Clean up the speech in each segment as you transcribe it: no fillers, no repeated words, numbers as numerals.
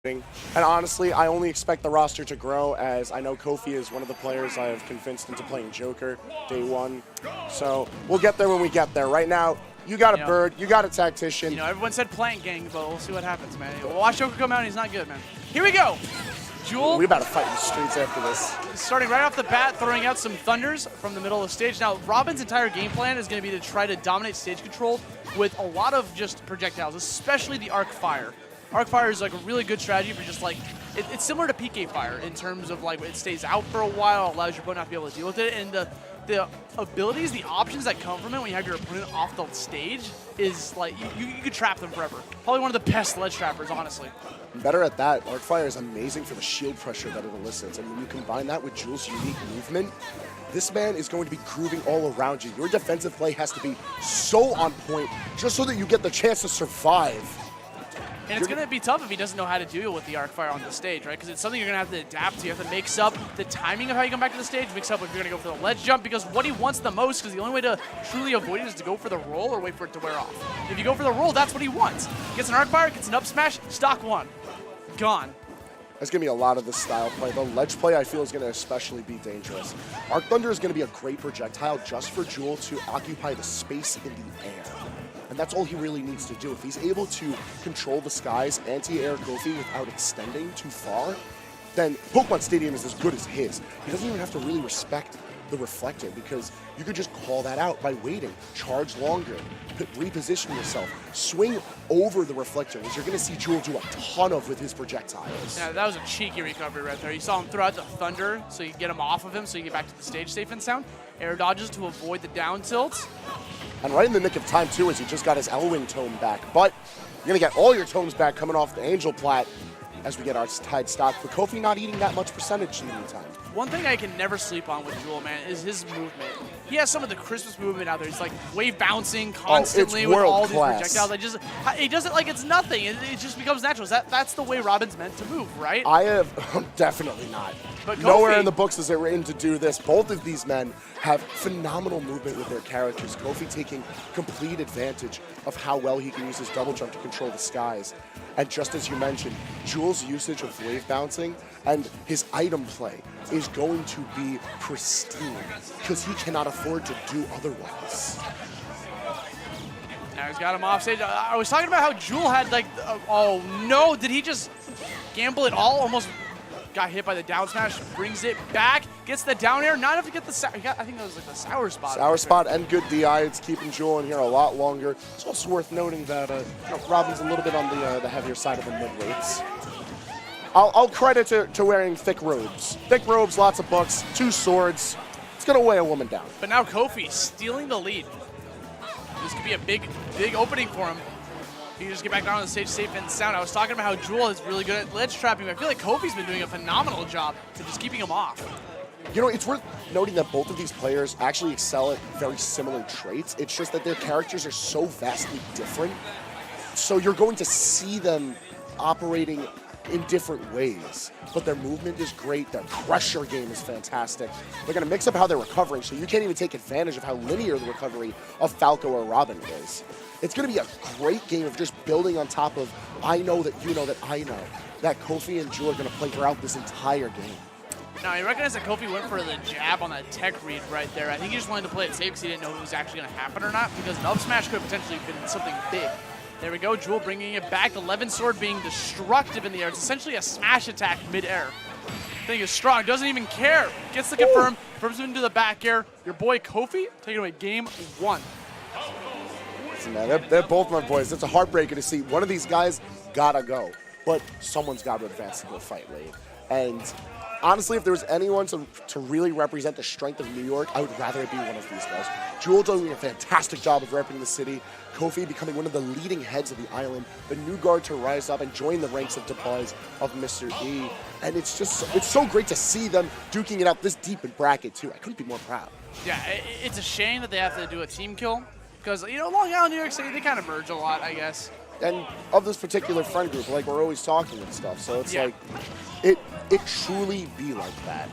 And honestly, I only expect the roster to grow, as I know Kofi is one of the players I have convinced into playing Joker day one. So we'll get there when we get there. Right now, you got a bird, you got a tactician. You know, everyone said plant gang, but we'll see what happens, man. Watch Joker come out, and he's not good, man. Here we go. Juuuuul. We about to fight in the streets after this. Starting right off the bat, throwing out some thunders from the middle of the stage. Now, Robin's entire game plan is going to be to try to dominate stage control with a lot of just projectiles, especially the arc fire. Arc fire is like a really good strategy for just like, it's similar to PK fire in terms of like it stays out for a while, allows your opponent not to be able to deal with it, and the abilities, the options that come from it when you have your opponent off the stage is like, you could trap them forever. Probably one of the best ledge trappers, honestly. Better at that, arc fire is amazing for the shield pressure that it elicits, and when you combine that with Juuuul's unique movement, this man is going to be grooving all around you. Your defensive play has to be so on point just so that you get the chance to survive. And it's going to be tough if he doesn't know how to deal with the arc fire on the stage, right? Because it's something you're going to have to adapt to. You have to mix up the timing of how you come back to the stage, mix up if you're going to go for the ledge jump, because what he wants the most, because the only way to truly avoid it is to go for the roll or wait for it to wear off. If you go for the roll, that's what he wants. Gets an arc fire, gets an up smash, stock one. Gone. There's going to be a lot of this style play. The ledge play, I feel, is going to especially be dangerous. Arc Thunder is going to be a great projectile just for Juuuuul to occupy the space in the air. And that's all he really needs to do. If he's able to control the skies, anti-air Kofi without extending too far, then Pokemon Stadium is as good as his. He doesn't even have to really respect the reflector, because you could just call that out by waiting, charge longer, reposition yourself, swing over the reflector, which you're going to see Juuuuul do a ton of with his projectiles. Yeah, that was a cheeky recovery right there. You saw him throw out the thunder so you get him off of him so you get back to the stage safe and sound. Air dodges to avoid the down tilts. And right in the nick of time, too, as he just got his Elwing tome back. But you're going to get all your tomes back coming off the Angel Plat as we get our tied stock. But Kofi not eating that much percentage in the meantime. One thing I can never sleep on with Juuuuul, man, is his movement. He has some of the crispest movement out there. He's like wave bouncing constantly with all these projectiles. He does it like it's nothing. It just becomes natural. That's the way Robin's meant to move, right? I have definitely not. But nowhere in the books is it written to do this. Both of these men have phenomenal movement with their characters. Kofi taking complete advantage of how well he can use his double jump to control the skies. And just as you mentioned, Juuuul's usage of wave bouncing and his item play is going to be pristine, because he cannot afford to do otherwise. Now he's got him off stage. I was talking about how Juuuuul had like, oh no, did he just gamble it all? Almost got hit by the down smash, brings it back, gets the down air, not enough to get the, I think that was like the sour spot. Sour spot and good DI. It's keeping Juuuuul in here a lot longer. It's also worth noting that Robin's a little bit on the heavier side of the mid-weights. I'll credit to wearing thick robes. Thick robes, lots of books, 2 swords. It's going to weigh a woman down. But now Kofi stealing the lead. This could be a big opening for him. He can just get back down on the stage safe and sound. I was talking about how Juuuuul is really good at ledge trapping, but I feel like Kofi's been doing a phenomenal job to just keeping him off. You know, it's worth noting that both of these players actually excel at very similar traits. It's just that their characters are so vastly different. So you're going to see them operating in different ways, but their movement is great, their pressure game is fantastic. They're going to mix up how they're recovering, so you can't even take advantage of how linear the recovery of Falco or Robin is. It's going to be a great game of just building on top of I know that you know that I know that Kofi and Juuuuul are going to play throughout this entire game. Now, I recognize that Kofi went for the jab on that tech read right there. I think he just wanted to play it safe because he didn't know if it was actually going to happen or not, because an up smash could have potentially been something big. There we go, Juuuuul bringing it back. The Levin Sword being destructive in the air. It's essentially a smash attack mid-air. Thing is strong, doesn't even care. Gets the confirm, confirms him into the back air. Your boy Kofi taking away game 1. Listen, man, they're both my boys. It's a heartbreaker to see one of these guys gotta go, but someone's got to advance to the fight lane. And honestly, if there was anyone to really represent the strength of New York, I would rather it be one of these guys. Juuuuul doing a fantastic job of repping the city. Kofi becoming one of the leading heads of the island. The new guard to rise up and join the ranks of Deploys of Mr. E. And it's so great to see them duking it out this deep in bracket, too. I couldn't be more proud. Yeah, it's a shame that they have to do a team kill, because, you know, Long Island, New York City, they kind of merge a lot, I guess. And of this particular friend group, like, we're always talking and stuff, so it's like, it truly be like that.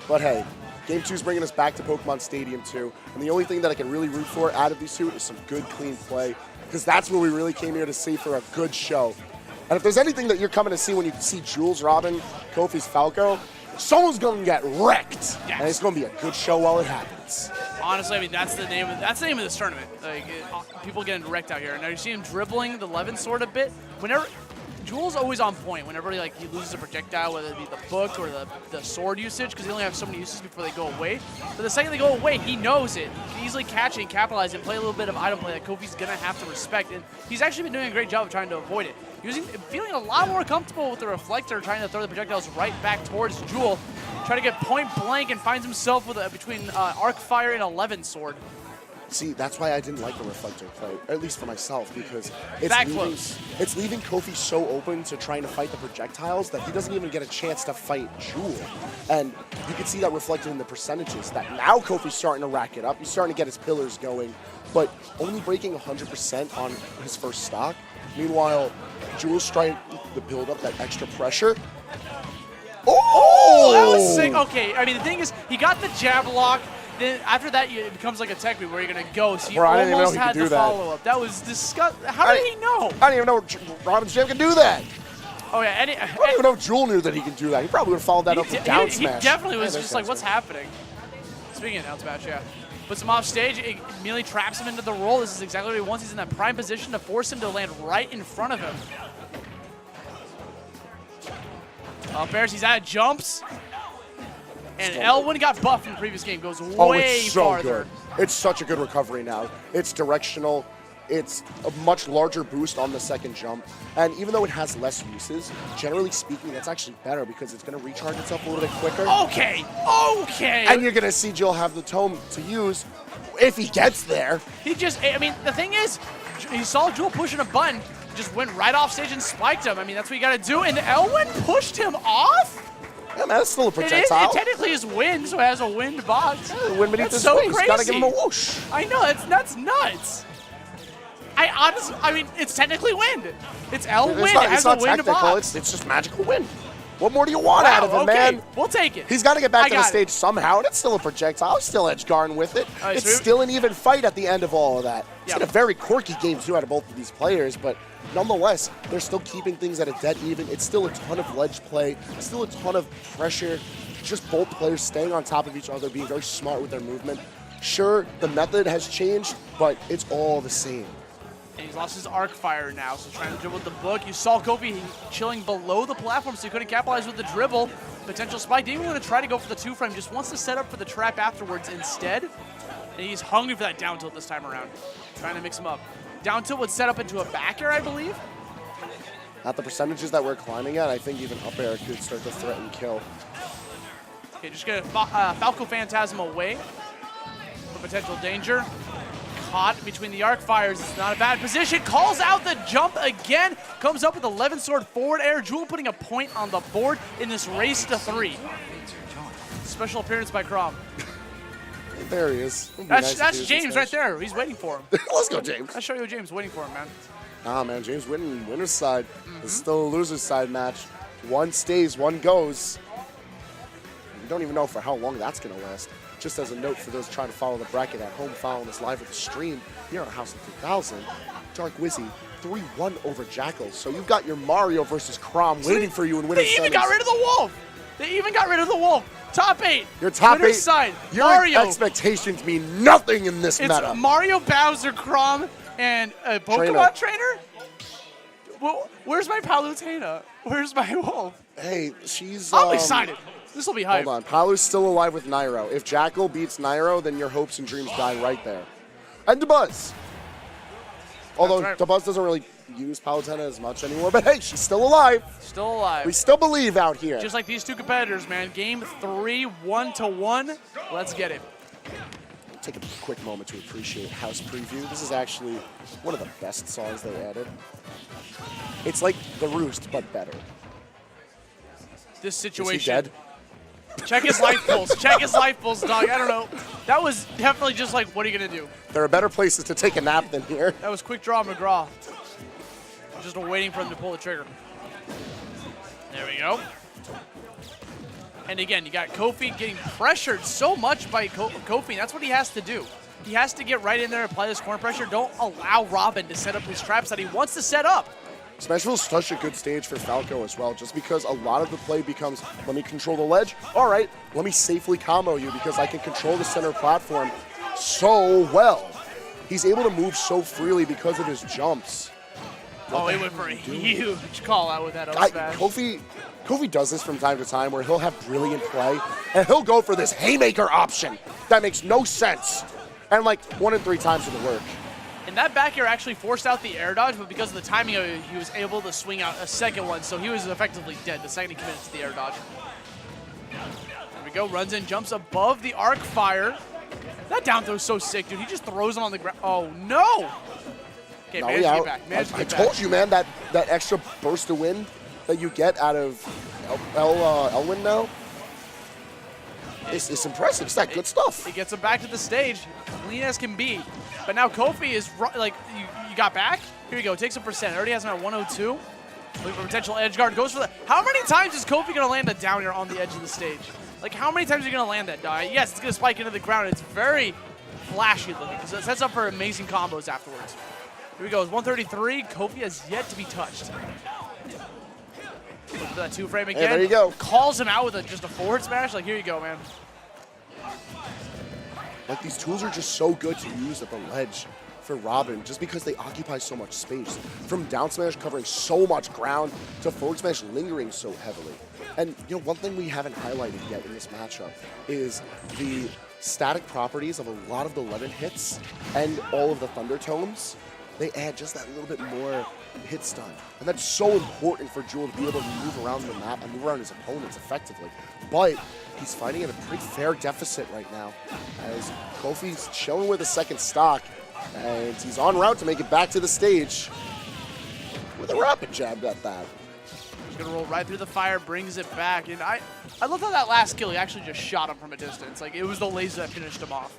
But hey, Game 2 is bringing us back to Pokemon Stadium 2, and the only thing that I can really root for out of these two is some good, clean play, because that's what we really came here to see for a good show. And if there's anything that you're coming to see when you see Juuuul's Robin, Kofi's Falco, someone's going to get wrecked. Yes. And it's going to be a good show while it happens. Honestly, I mean, that's the name of this tournament. Like, people getting wrecked out here. Now you see him dribbling the 11 sword a bit. Whenever Juuuul's always on point. Whenever he loses a projectile, whether it be the book or the sword usage, because they only have so many uses before they go away. But the second they go away, he knows it. He can easily catch it and capitalize and play a little bit of item play that Kofi's gonna have to respect. And he's actually been doing a great job of trying to avoid it. Feeling a lot more comfortable with the reflector, trying to throw the projectiles right back towards Juuuul. Trying to get point blank and finds himself with between arc fire and 11 sword. See, that's why I didn't like the reflector play, or at least for myself, because it's leaving Kofi so open to trying to fight the projectiles that he doesn't even get a chance to fight Juuuul. And you can see that reflected in the percentages, that now Kofi's starting to rack it up. He's starting to get his pillars going, but only breaking 100% on his first stock. Meanwhile, Juuuul's trying to build up that extra pressure. Oh, that was sick. Okay, I mean, the thing is, he got the jab lock. Then after that, it becomes like a tech move where you're going to go. So you almost had the follow-up. That was disgusting. How did he know? I didn't even know Robin's jam can do that. Oh, yeah. I don't even know if Juuuul knew that he can do that. He probably would have followed that up with down smash. He definitely was just like, what's happening? Speaking of down smash, yeah. Puts him off stage. It immediately traps him into the roll. This is exactly what he wants. He's in that prime position to force him to land right in front of him. Up airs. He's out of jumps. And L1 got buffed in the previous game, goes way farther. Good. It's such a good recovery now. It's directional. It's a much larger boost on the second jump. And even though it has less uses, generally speaking, that's actually better because it's going to recharge itself a little bit quicker. Okay. And you're going to see Jill have the tome to use if he gets there. I mean, the thing is, he saw Juuuul pushing a button, just went right off stage and spiked him. I mean, that's what you got to do. And L1 pushed him off? Yeah, man, that's still a projectile. It technically is wind, so it has a wind box. Yeah, the wind beneath his so wings. Crazy. Gotta give him a whoosh. I know, that's nuts. I mean, it's technically wind. It's L wind. It has a wind box. It's just magical wind. What more do you want out of him, man? We'll take it. He's got to get back to the stage somehow, and it's still a projectile. He's still edge guarding with it. It's still an even fight at the end of all of that. It's been a very quirky game, too, out of both of these players, but nonetheless, they're still keeping things at a dead even. It's still a ton of ledge play. It's still a ton of pressure. Just both players staying on top of each other, being very smart with their movement. Sure, the method has changed, but it's all the same. And he's lost his arc fire now, so trying to dribble with the book. You saw Kofi chilling below the platform, so he couldn't capitalize with the dribble. Potential spike. Didn't even want to try to go for the two-frame, just wants to set up for the trap afterwards instead. And he's hungry for that down tilt this time around. Trying to mix him up. Down tilt would set up into a back air, I believe. At the percentages that we're climbing at, I think even up air could start to threaten kill. Okay, just get Falco Phantasm away for potential danger. Caught between the arc fires. It's not a bad position. Calls out the jump again. Comes up with 11 sword forward air. Juuuul putting a point on the board in this race to 3. Special appearance by Crom. There he is. That's James right there. He's waiting for him. Let's go, James. I'll show you James waiting for him, man. Ah, man, James winning winner's side. This is still a loser's side match. One stays, one goes. We don't even know for how long that's going to last. Just as a note for those trying to follow the bracket at home, following us live with the stream here on House of 3000, Dark Wizzy 3-1 over Jackal. So you've got your Mario versus Crom waiting for you in winner's side. They even got rid of the Wolf. They even got rid of the Wolf. Top 8. Your top winner's 8. Side. Your Mario. Expectations mean nothing in this meta. It's Mario, Bowser, Crom, and a Pokemon trainer? Well, where's my Palutena? Where's my Wolf? Hey, she's... I'm excited. This will be hype. Hold on. Palu's still alive with Nairo. If Jackal beats Nairo, then your hopes and dreams die right there. And Dabuz. Although Dabuz doesn't really use Palutena as much anymore, but hey, she's still alive. Still alive. We still believe out here. Just like these two competitors, man. Game 3, 1-1. Let's get it. Take a quick moment to appreciate House Preview. This is actually one of the best songs they added. It's like The Roost, but better. This situation. Is he dead? Check his life pulse. Check his life pulse, dog. I don't know. That was definitely just like, what are you going to do? There are better places to take a nap than here. That was quick draw McGraw. Just waiting for him to pull the trigger. There we go. And again, you got Kofi getting pressured so much by Kofi. That's what he has to do. He has to get right in there and apply this corner pressure. Don't allow Robin to set up his traps that he wants to set up. Smashville is such a good stage for Falco as well, just because a lot of the play becomes, let me control the ledge. All right, let me safely combo you because I can control the center platform so well. He's able to move so freely because of his jumps. Oh, he went for a huge call out with that up smash. Kofi does this from time to time where he'll have brilliant play, and he'll go for this haymaker option that makes no sense. And like 1 in 3 times it'll work. And that back air actually forced out the air dodge, but because of the timing of it, he was able to swing out a second one, so he was effectively dead the second he committed to the air dodge. There we go, runs in, jumps above the arc fire. That down throw is so sick, dude. He just throws him on the ground. Oh, no! Okay, managed to get back. I told you, man, that extra burst of wind that you get out of Elwyn now, it's impressive. It's that good stuff. It gets him back to the stage, clean as can be. But now Kofi is, like, you got back? Here you go, take some percent. Already has him at 102. Looking for potential edge guard, goes for the, how many times is Kofi gonna land a down air on the edge of the stage? Like, how many times are you gonna land that die? Yes, it's gonna spike into the ground. It's very flashy looking, because it sets up for amazing combos afterwards. Here we go, it's 133. Kofi has yet to be touched. Look for that 2-frame again. Hey, there you go. Calls him out with just a forward smash. Like, here you go, man. Like, these tools are just so good to use at the ledge for Robin, just because they occupy so much space. From down smash covering so much ground to forward smash lingering so heavily. And, you know, one thing we haven't highlighted yet in this matchup is the static properties of a lot of the 11 hits and all of the Thunder Tomes. They add just that little bit more hit stun. And that's so important for Juuuuul to be able to move around the map and move around his opponents effectively. But he's fighting at a pretty fair deficit right now, as Kofi's chilling with a second stock, and he's en route to make it back to the stage with a rapid jab at that. He's gonna roll right through the fire, brings it back, and I love how that last kill, he actually just shot him from a distance. Like, it was the laser that finished him off.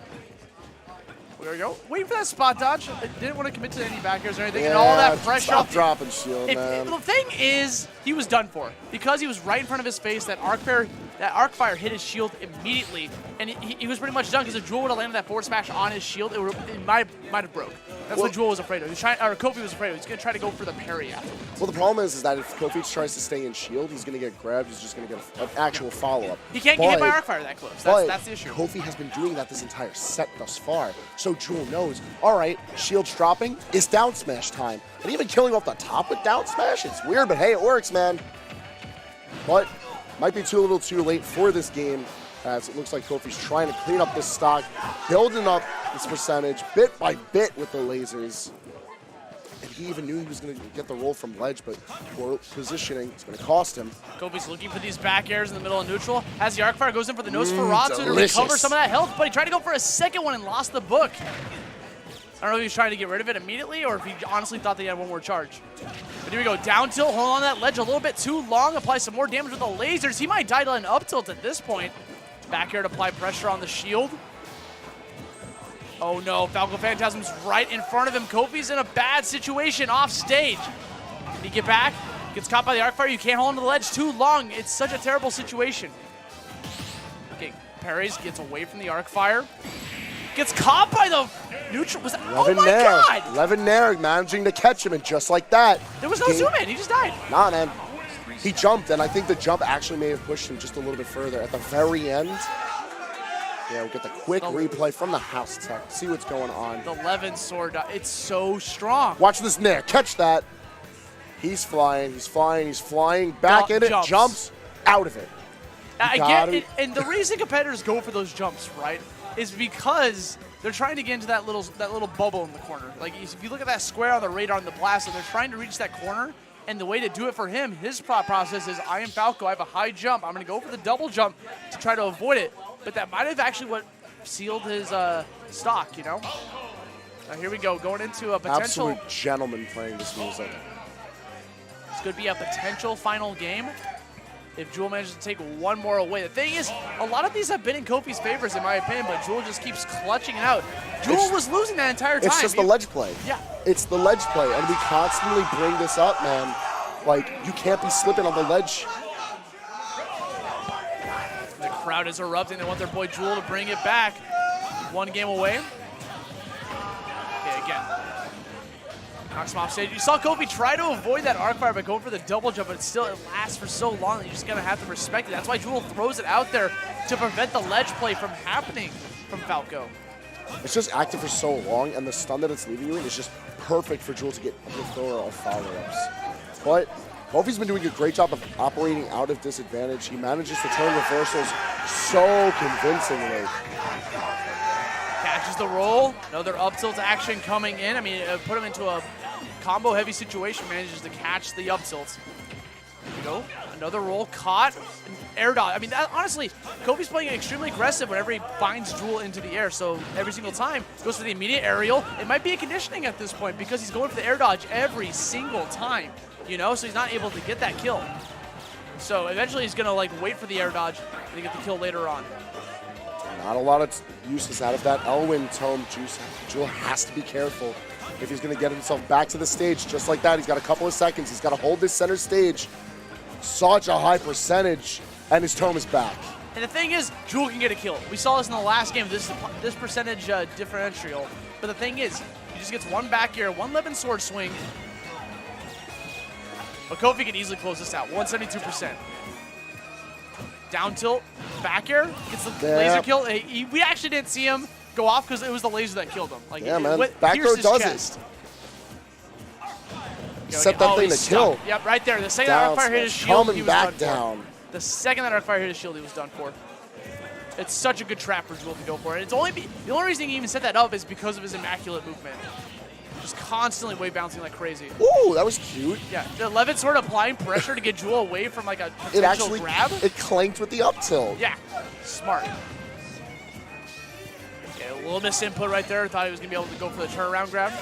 There we go. Waiting for that spot dodge. Didn't want to commit to any back airs or anything, and all that pressure off. Dropping shield, man. The thing is, he was done for. Because he was right in front of his face, that arc fire hit his shield immediately, and he was pretty much done, because if Juuuuul would have landed that forward smash on his shield, it might have broke. That's what Juuuuul was afraid of. Kofi was afraid of. He's going to try to go for the parry after. Well, the problem is that if Kofi tries to stay in shield, he's going to get grabbed. He's just going to get an actual follow-up. He can't get hit by arc fire that close. That's the issue. Kofi has been doing that this entire set thus far. So Juuuuul knows, all right, shield's dropping, it's down smash time. And even killing off the top with down smash, it's weird, but hey, it works, man. But might be too little too late for this game, as it looks like Kofi's trying to clean up this stock, building up this percentage bit by bit with the lasers. And he even knew he was going to get the roll from ledge, but poor positioning is going to cost him. Kofi's looking for these back airs in the middle of neutral. As the arc fire goes in for the Nosferatu to recover some of that health, but he tried to go for a second one and lost the book. I don't know if he was trying to get rid of it immediately or if he honestly thought that he had one more charge. But here we go, down tilt, hold on that ledge a little bit too long, apply some more damage with the lasers. He might die to an up tilt at this point. Back here to apply pressure on the shield. Oh no, Falco Phantasm's right in front of him. Kofi's in a bad situation off stage. Can he get back? Gets caught by the arc fire. You can't hold on to the ledge too long. It's such a terrible situation. Okay, parries, gets away from the arc fire. Gets caught by the neutral. Was that, oh my god! Levin Nair managing to catch him, and just like that. There was no zoom in, he just died. Nah, man. He jumped, and I think the jump actually may have pushed him just a little bit further. At the very end, yeah, we'll get the quick replay from the house tech. See what's going on. The Levin sword, it's so strong. Watch this Nair, catch that. He's flying, he's flying, he's flying. Back in it, jumps out of it. I get it, and the reason competitors go for those jumps, right, is because they're trying to get into that little bubble in the corner. Like, if you look at that square on the radar on the blast, and they're trying to reach that corner, and the way to do it for him, his thought process is, I am Falco, I have a high jump, I'm going to go for the double jump to try to avoid it. But that might have actually what sealed his stock, you know? Now here we go, going into a potential... Absolute gentleman playing this music. This could be a potential final game if Juuuuul manages to take one more away. The thing is, a lot of these have been in Kofi's favors, in my opinion, but Juuuuul just keeps clutching it out. Juuuuul was losing that entire time. It's just the ledge play. Yeah. It's the ledge play, and we constantly bring this up, man. Like, you can't be slipping on the ledge. The crowd is erupting. They want their boy Juuuuul to bring it back. One game away. Okay, again. Knocks him off stage. You saw Kofi try to avoid that arc fire by going for the double jump, but it lasts for so long that you're just going to have to respect it. That's why Juuuuul throws it out there to prevent the ledge play from happening from Falco. It's just active for so long, and the stun that it's leaving you in is just perfect for Juuuuul to get a thrower of follow-ups. But Kofi's been doing a great job of operating out of disadvantage. He manages to turn reversals so convincingly. Catches the roll. Another up tilt action coming in. I mean, put him into a combo heavy situation. Manages to catch the up tilt. There we go. Another roll caught. An air dodge. I mean, honestly, Kofi's playing extremely aggressive whenever he finds Juuuuul into the air. So every single time goes for the immediate aerial. It might be a conditioning at this point because he's going for the air dodge every single time. You know, so he's not able to get that kill. So eventually he's gonna like wait for the air dodge and get the kill later on. Not a lot of uses out of that Elwin tome. Juuuuul has to be careful if he's gonna get himself back to the stage just like that. He's got a couple of seconds. He's got to hold this center stage. Such a high percentage, and his tome is back. And the thing is, Juuuuul can get a kill. We saw this in the last game. This percentage differential. But the thing is, he just gets one back air, one 11 sword swing. But Kofi can easily close this out, 172%. Down tilt, back air, gets the laser kill. We actually didn't see him go off because it was the laser that killed him. Like, yeah, man, back throw does it. Set that thing to kill. Yep, right there. The second that Arcfire hit his shield, he was back done for. The second that Arcfire hit his shield, he was done for. It's such a good trap for Juuuuul to go for. And it's the only reason he even set that up is because of his immaculate movement. Just constantly wave bouncing like crazy. Ooh, that was cute. Yeah, the 11 sword applying pressure to get Juuuuul away from like a potential grab. It clanked with the up tilt. Yeah, smart. Okay, a little misinput right there. Thought he was gonna be able to go for the turnaround grab.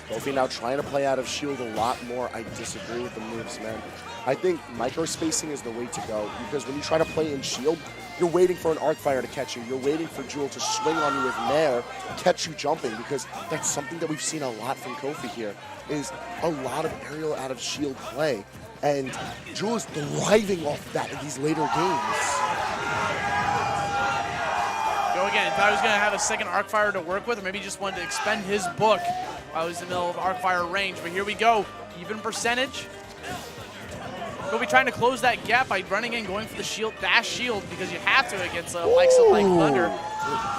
Kofi now trying to play out of shield a lot more. I disagree with the moves, man. I think micro-spacing is the way to go because when you try to play in shield, you're waiting for an arc fire to catch you. You're waiting for Juuuuul to swing on you with Nair, catch you jumping, because that's something that we've seen a lot from Kofi here, is a lot of aerial out of shield play. And Juuuuul is thriving off that in these later games. Go again. Thought he was going to have a second arc fire to work with, or maybe he just wanted to expend his book while he was in the middle of arc fire range. But here we go. Even percentage. Kofi trying to close that gap by running in, going for the shield, dash shield, because you have to against likes of like Thunder.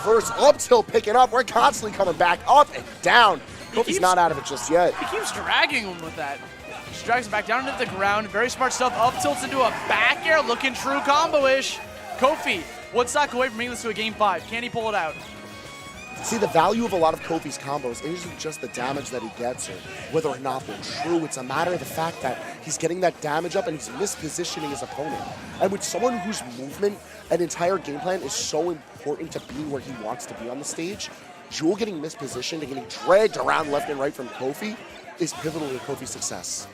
First up tilt picking up. We're constantly coming back up and down. Kofi's not out of it just yet. He keeps dragging him with that. Just drags him back down into the ground. Very smart stuff. Up tilts into a back air, looking true combo-ish. Kofi, one stock away from bringing this to a game 5. Can he pull it out? See, the value of a lot of Kofi's combos isn't just the damage that he gets or whether or not they're true. It's a matter of the fact that he's getting that damage up and he's mispositioning his opponent. And with someone whose movement and entire game plan is so important to being where he wants to be on the stage, Juuuuul getting mispositioned and getting dragged around left and right from Kofi is pivotal to Kofi's success.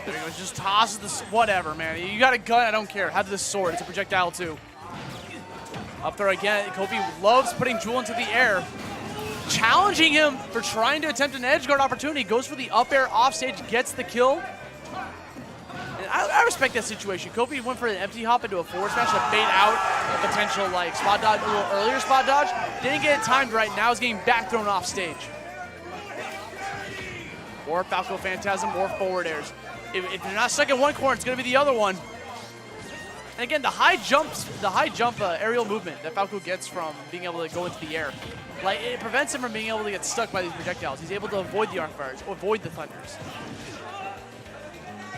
There he goes, just tosses this, whatever, man. You got a gun, I don't care. Have this sword, it's a projectile too. Up there again, Kofi loves putting Juuuuul into the air. Challenging him for trying to attempt an edge guard opportunity. Goes for the up air off stage, gets the kill. And I respect that situation. Kofi went for an empty hop into a forward smash to bait out a potential like spot dodge, a little earlier spot dodge. Didn't get it timed right, now he's getting back thrown off stage. More Falco Phantasm, more forward airs. If you're not stuck in one corner, it's gonna be the other one. And again, the high jump aerial movement that Falco gets from being able to go into the air, like it prevents him from being able to get stuck by these projectiles. He's able to avoid the arc fires, avoid the thunders.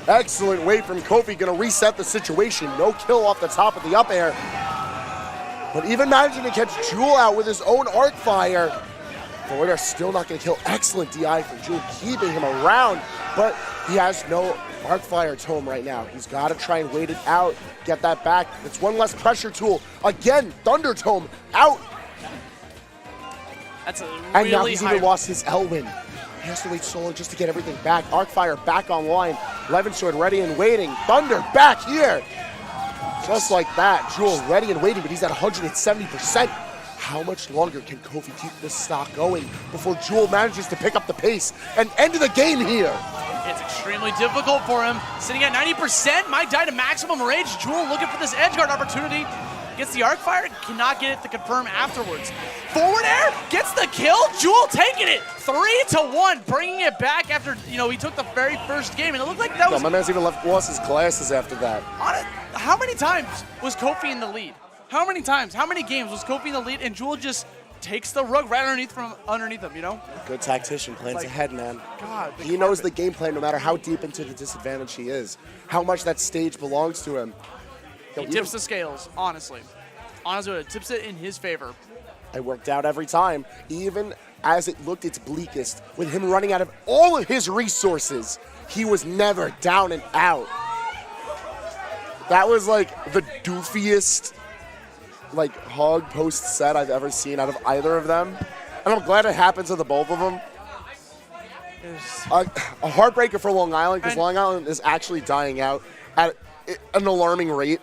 Excellent weight from Kofi, gonna reset the situation. No kill off the top of the up air. But even managing to catch Juuuuul out with his own arc fire. Forward air still not gonna kill. Excellent DI from Juuuuul, keeping him around, but he has no arc fire tome right now. He's gotta try and wait it out, get that back. It's one less pressure tool. Again, Thunder Tome out. That's a really and now he's even lost his Elwin. He has to wait so long just to get everything back. Arc fire back online. Levin Sword ready and waiting. Thunder back here. Just like that. Juuuuul ready and waiting, but he's at 170%. How much longer can Kofi keep this stock going before Juuuuul manages to pick up the pace and end the game here? It's extremely difficult for him. Sitting at 90%, might die to maximum rage. Juuuuul looking for this edge guard opportunity. Gets the arc fire, cannot get it to confirm afterwards. Forward air, gets the kill. Juuuuul taking it 3-1, bringing it back after, you know, he took the very first game, and it looked like that was... my man's even lost his glasses after that. How many times was Kofi in the lead? How many times? How many games was Kofi in the lead, and Juuuuul just takes the rug right underneath him, you know? Good tactician, plans ahead, man. God, he knows the game plan no matter how deep into the disadvantage he is, how much that stage belongs to him. He tips the scales, honestly. Honestly, it tips it in his favor. It worked out every time, even as it looked its bleakest. With him running out of all of his resources, he was never down and out. That was like the doofiest hug post set I've ever seen out of either of them. And I'm glad it happened to the both of them. A heartbreaker for Long Island, because Long Island is actually dying out at an alarming rate.